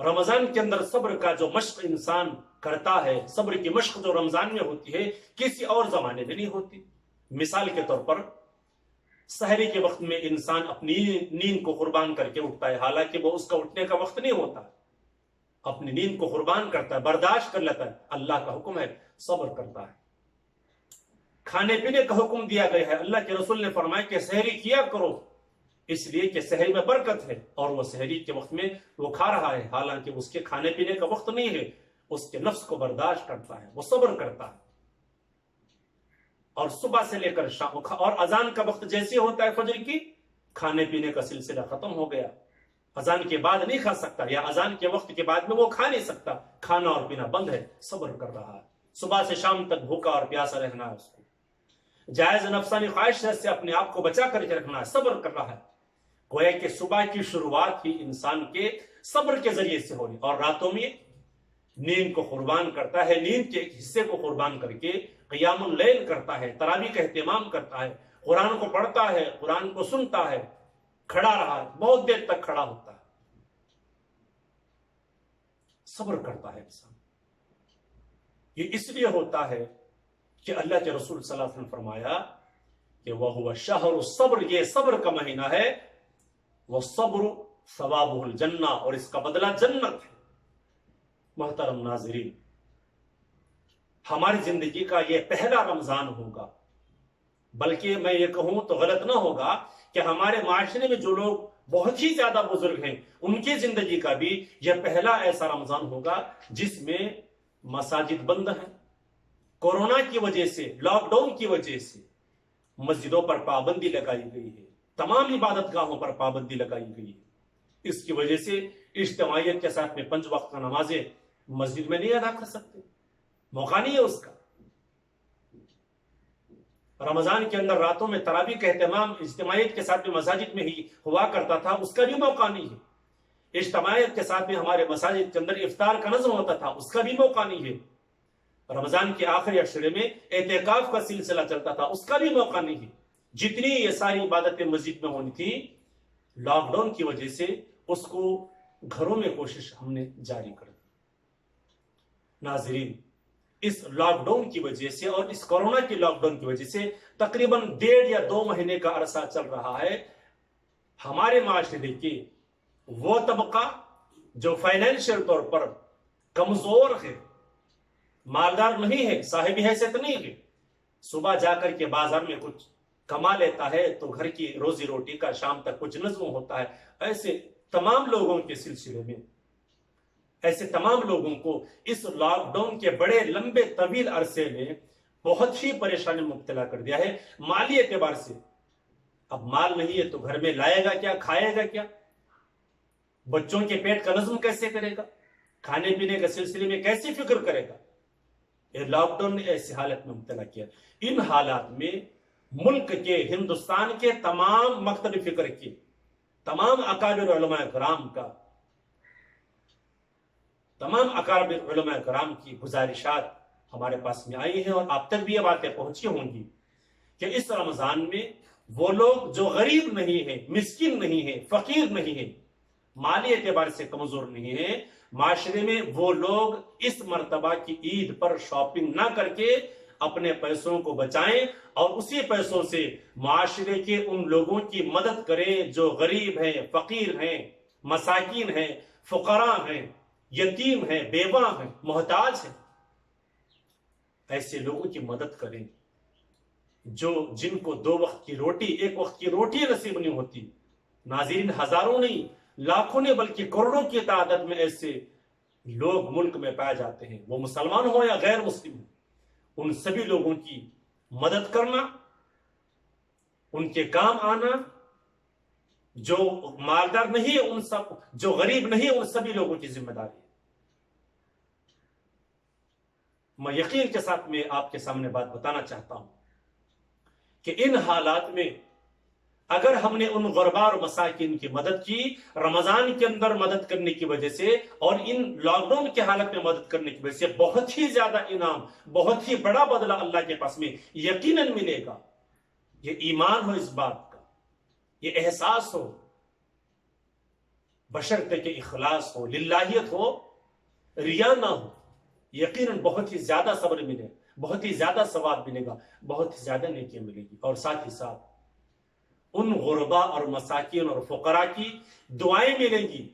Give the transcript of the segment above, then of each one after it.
رمضان کے اندر صبر کا جو مشق انسان کرتا ہے، صبر کی مشق جو رمضان میں ہوتی ہے کسی اور زمانے میں نہیں ہوتی۔ مثال کے طور پر سحری کے وقت میں انسان اپنی نیند کو قربان کر کے اٹھتا ہے، حالانکہ وہ اس کا اٹھنے کا وقت نہیں ہوتا، اپنی نیند کو قربان کرتا ہے، برداشت کر لیتا ہے، اللہ کا حکم ہے صبر کرتا ہے۔ کھانے پینے کا حکم دیا گیا ہے، اللہ کے رسول نے فرمایا کہ سحری کیا کرو، اس لیے کہ سحری میں برکت ہے، اور وہ سحری کے وقت میں وہ کھا رہا ہے، حالانکہ اس کے کھانے پینے کا وقت نہیں ہے، اس کے نفس کو برداشت کرتا ہے، وہ صبر کرتا ہے۔ اور صبح سے لے کر شام، اور اذان کا وقت جیسے ہوتا ہے فجر کی، کھانے پینے کا سلسلہ ختم ہو گیا، اذان کے بعد نہیں کھا سکتا، یا اذان کے وقت کے بعد میں وہ کھا نہیں سکتا، کھانا اور پینا بند ہے، صبر کر رہا ہے، صبح سے شام تک بھوکا اور پیاسا رہنا ہے، اس کو جائز نفسانی خواہش سے اپنے آپ کو بچا کر کے رکھنا ہے، صبر کر رہا ہے۔ گویا کہ صبح کی شروعات ہی انسان کے صبر کے ذریعے سے ہو رہی، اور راتوں میں نیند کو قربان کرتا ہے، نیند کے ایک حصے کو قربان کر کے قیام اللیل کرتا ہے، تراویح کا اہتمام کرتا ہے، قرآن کو پڑھتا ہے، قرآن کو سنتا ہے، کھڑا رہا ہے، بہت دیر تک کھڑا ہوتا ہے، صبر کرتا ہے انسان۔ یہ اس لیے ہوتا ہے کہ اللہ کے رسول صلی اللہ علیہ وسلم نے فرمایا کہ وَهُوَ شَهْرُ الصَّبْرِ، یہ صبر کا مہینہ ہے، وَالصَّبْرُ ثَوَابُهُ الْجَنَّةُ، اور اس کا بدلہ جنت ہے۔ محترم ناظرین، ہماری زندگی کا یہ پہلا رمضان ہوگا، بلکہ میں یہ کہوں تو غلط نہ ہوگا کہ ہمارے معاشرے میں جو لوگ بہت ہی زیادہ بزرگ ہیں ان کی زندگی کا بھی یہ پہلا ایسا رمضان ہوگا جس میں مساجد بند ہیں، کورونا کی وجہ سے، لاک ڈاؤن کی وجہ سے مسجدوں پر پابندی لگائی گئی ہے، تمام عبادت گاہوں پر پابندی لگائی گئی ہے۔ اس کی وجہ سے اجتماعیت کے ساتھ میں 5 وقت کا نمازیں مسجد میں نہیں ادا کر سکتے، موقع نہیں ہے اس کا۔ رمضان کے اندر راتوں میں تراویح کا اہتمام اجتماعیت کے ساتھ میں مساجد میں ہی ہوا کرتا تھا، اس کا بھی موقع نہیں ہے۔ اجتماعیت کے ساتھ میں ہمارے مساجد کے اندر افطار کا نظم ہوتا تھا، اس کا بھی موقع نہیں ہے۔ رمضان کے آخری عشرے میں اعتکاف کا سلسلہ چلتا تھا، اس کا بھی موقع نہیں ہے۔ جتنی یہ ساری عبادتیں مسجد میں ہونی تھی، لاک ڈاؤن کی وجہ سے اس کو گھروں میں کوشش ہم نے جاری کر دی۔ ناظرین، اس لاک ڈاؤن کی وجہ سے اور اس کورونا کی لاک ڈاؤن کی وجہ سے تقریباً 1.5 یا 2 مہینے کا عرصہ چل رہا ہے، ہمارے معاشرے کے وہ طبقہ جو فائنینشیل طور پر کمزور ہے، مالدار نہیں ہے، صاحب حیثیت نہیں ہے، صبح جا کر کے بازار میں کچھ کما لیتا ہے تو گھر کی روزی روٹی کا شام تک کچھ نظم ہوتا ہے، ایسے تمام لوگوں کے سلسلے میں، ایسے تمام لوگوں کو اس لاک ڈاؤن کے بڑے لمبے طویل عرصے میں بہت ہی پریشانی مبتلا کر دیا ہے مالی اعتبار سے۔ اب مال نہیں ہے تو گھر میں لائے گا کیا، کھائے گا کیا، بچوں کے پیٹ کا نظم کیسے کرے گا، کھانے پینے کے سلسلے میں کیسی فکر کرے گا۔ یہ لاک ڈاؤن نے ایسی حالت میں مبتلا کیا۔ ان حالات میں ملک کے، ہندوستان کے تمام مکتب فکر کے، تمام اکابر علماء کرام کا، تمام اکابر علماء کرام کی گزارشات ہمارے پاس میں آئی ہیں، اور آپ تک بھی یہ باتیں پہنچی ہوں گی کہ اس رمضان میں وہ لوگ جو غریب نہیں ہیں، مسکین نہیں ہیں، فقیر نہیں ہیں، مالی اعتبار سے کمزور نہیں ہیں، معاشرے میں وہ لوگ اس مرتبہ کی عید پر شاپنگ نہ کر کے اپنے پیسوں کو بچائیں اور اسی پیسوں سے معاشرے کے ان لوگوں کی مدد کریں جو غریب ہیں، فقیر ہیں، مساکین ہیں، فقراء ہیں، یتیم ہیں، بیوہ ہیں، محتاج ہیں۔ ایسے لوگوں کی مدد کریں جن کو 2 وقت کی روٹی، 1 وقت کی روٹی نصیب نہیں ہوتی۔ ناظرین، ہزاروں نہیں، لاکھوں نہیں بلکہ کروڑوں کی تعداد میں ایسے لوگ ملک میں پائے جاتے ہیں، وہ مسلمان ہوں یا غیر مسلم ہوں۔ ان سبھی لوگوں کی مدد کرنا، ان کے کام آنا، جو مالدار نہیں ہے ان سب، جو غریب نہیں ہے ان سبھی لوگوں کی ذمہ داری ہے۔ میں یقین کے ساتھ میں آپ کے سامنے بات بتانا چاہتا ہوں کہ ان حالات میں اگر ہم نے ان غربا اور مساکین کی مدد کی، رمضان کے اندر مدد کرنے کی وجہ سے اور ان لاک ڈاؤن کی حالت میں مدد کرنے کی وجہ سے بہت ہی زیادہ انعام، بہت ہی بڑا بدلہ اللہ کے پاس میں یقیناً ملے گا۔ یہ ایمان ہو اس بات کا، یہ احساس ہو بشرطے کہ اخلاص ہو، للہیت ہو، ریا نہ ہو، یقیناً بہت ہی زیادہ صبر ملے، بہت ہی زیادہ ثواب ملے گا، بہت ہی زیادہ نیکیاں ملے گی۔ اور ساتھ ہی ساتھ ان غربا اور مساکین اور فقراء کی دعائیں ملیں گی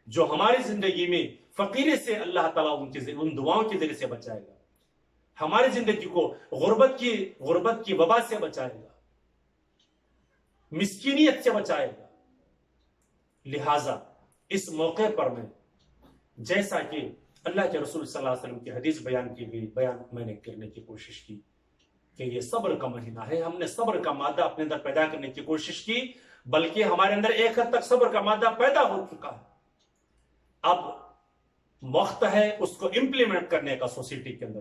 جو ہماری زندگی میں فقیری سے اللہ تعالیٰ ان دعاؤں کے ذریعے سے بچائے گا، ہماری زندگی کو غربت کی وبا سے بچائے گا، مسکینیت سے بچائے گا۔ لہٰذا اس موقع پر میں، جیسا کہ اللہ کے رسول صلی اللہ علیہ وسلم کی حدیث بیان کی گئی، بیان میں نے کرنے کی کوشش کی کہ یہ صبر کا مہینہ ہے، ہم نے صبر کا مادہ اپنے اندر پیدا کرنے کی کوشش کی، بلکہ ہمارے اندر ایک حد تک صبر کا مادہ پیدا ہو چکا ہے۔ اب وقت ہے اس کو امپلیمنٹ کرنے کا سوسائٹی کے اندر،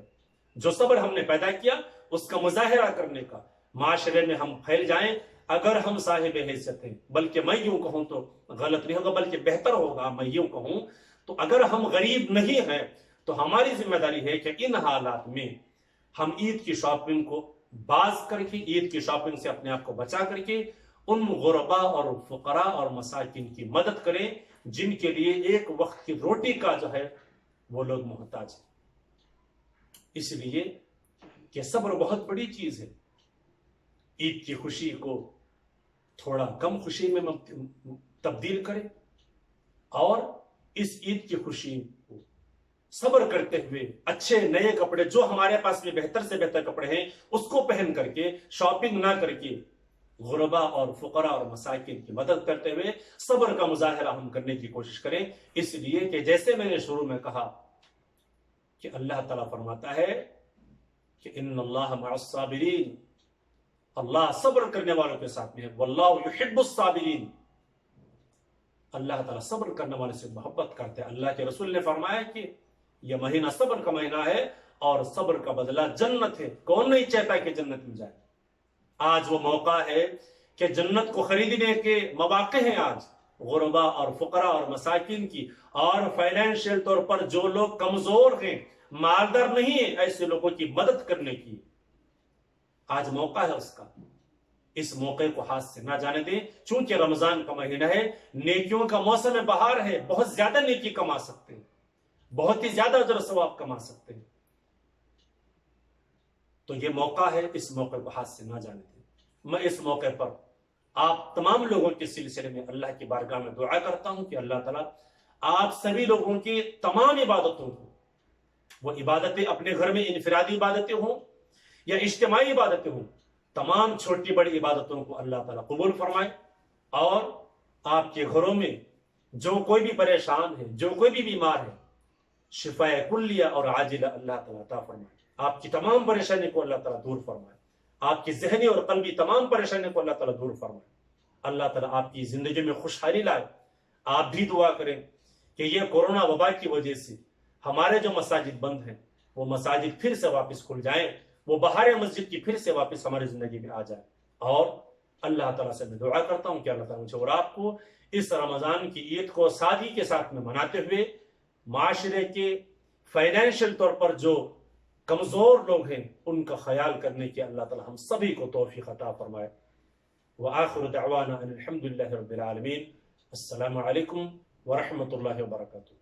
جو صبر ہم نے پیدا کیا اس کا مظاہرہ کرنے کا، معاشرے میں ہم پھیل جائیں۔ اگر ہم صاحب حیثیت ہیں، بلکہ میں یوں کہوں تو غلط نہیں ہوگا بلکہ بہتر ہوگا، میں یوں کہوں تو اگر ہم غریب نہیں ہیں تو ہماری ذمہ داری ہے کہ ان حالات میں ہم عید کی شاپنگ کو باز کر کے، عید کی شاپنگ سے اپنے آپ کو بچا کر کے ان غربا اور فقراء اور مساکین کی مدد کریں جن کے لیے ایک وقت کی روٹی کا جو ہے وہ لوگ محتاج ہیں۔ اس لیے کہ صبر بہت بڑی چیز ہے۔ عید کی خوشی کو تھوڑا کم خوشی میں تبدیل کریں اور اس عید کی خوشی کو صبر کرتے ہوئے اچھے نئے کپڑے جو ہمارے پاس میں بہتر سے بہتر کپڑے ہیں اس کو پہن کر کے، شاپنگ نہ کر کے، غربا اور فقراء اور مساکین کی مدد کرتے ہوئے صبر کا مظاہرہ ہم کرنے کی کوشش کریں۔ اس لیے کہ جیسے میں نے شروع میں کہا کہ اللہ تعالیٰ فرماتا ہے کہ ان اللہ مع الصابرین، اللہ صبر کرنے والوں کے ساتھ میں ہے، واللہ یحب الصابرین، اللہ تعالیٰ صبر کرنے والے سے محبت کرتے ہیں۔ اللہ کے رسول نے فرمایا کہ یہ مہینہ صبر کا مہینہ ہے اور صبر کا بدلہ جنت ہے۔ کون نہیں چاہتا کہ جنت مل جائے؟ آج وہ موقع ہے کہ جنت کو خریدنے کے مواقع ہیں آج غربا اور فقراء اور مساکین کی، اور فائنینشیل طور پر جو لوگ کمزور ہیں، مالدار نہیں ہیں، ایسے لوگوں کی مدد کرنے کی آج موقع ہے اس کا۔ اس موقع کو ہاتھ سے نہ جانے دیں، چونکہ رمضان کا مہینہ ہے، نیکیوں کا موسم بہار ہے، بہت زیادہ نیکی کما سکتے ہیں، بہت ہی زیادہ اجر و ثواب کما سکتے ہیں۔ تو یہ موقع ہے، اس موقع کو ہاتھ سے نہ جانے دیں۔ میں اس موقع پر آپ تمام لوگوں کے سلسلے میں اللہ کی بارگاہ میں دعا کرتا ہوں کہ اللہ تعالیٰ آپ سبھی لوگوں کی تمام عبادتوں کو، وہ عبادتیں اپنے گھر میں انفرادی عبادتیں ہوں یا اجتماعی عبادتیں ہوں، تمام چھوٹی بڑی عبادتوں کو اللہ تعالیٰ قبول فرمائے، اور آپ کے گھروں میں جو کوئی بھی پریشان ہے، جو کوئی بھی بیمار ہے، شفاء کلیہ اور عاجلہ اللہ تعالیٰ عطا فرمائے، آپ کی تمام پریشانی کو اللہ تعالیٰ دور فرمائے، آپ کی ذہنی اور قلبی تمام پریشانی کو اللہ تعالیٰ دور فرمائے، اللہ تعالیٰ آپ کی زندگی میں خوشحالی لائے۔ آپ بھی دعا کریں کہ یہ کورونا وبا کی وجہ سے ہمارے جو مساجد بند ہیں وہ مساجد پھر سے واپس کھل جائیں، وہ بہار مسجد کی پھر سے واپس ہماری زندگی میں آ جائے۔ اور اللہ تعالیٰ سے میں دعا کرتا ہوں کہ اللہ تعالیٰ مجھے اور آپ کو اس رمضان کی عید کو سادگی کے ساتھ میں مناتے ہوئے معاشرے کے فائنینشیل طور پر جو کمزور لوگ ہیں ان کا خیال کرنے کی اللہ تعالیٰ ہم سبھی کو توفیق عطا فرمائے۔ وآخر دعوانا ان الحمد للہ رب العالمین۔ السلام علیکم ورحمۃ اللہ وبرکاتہ۔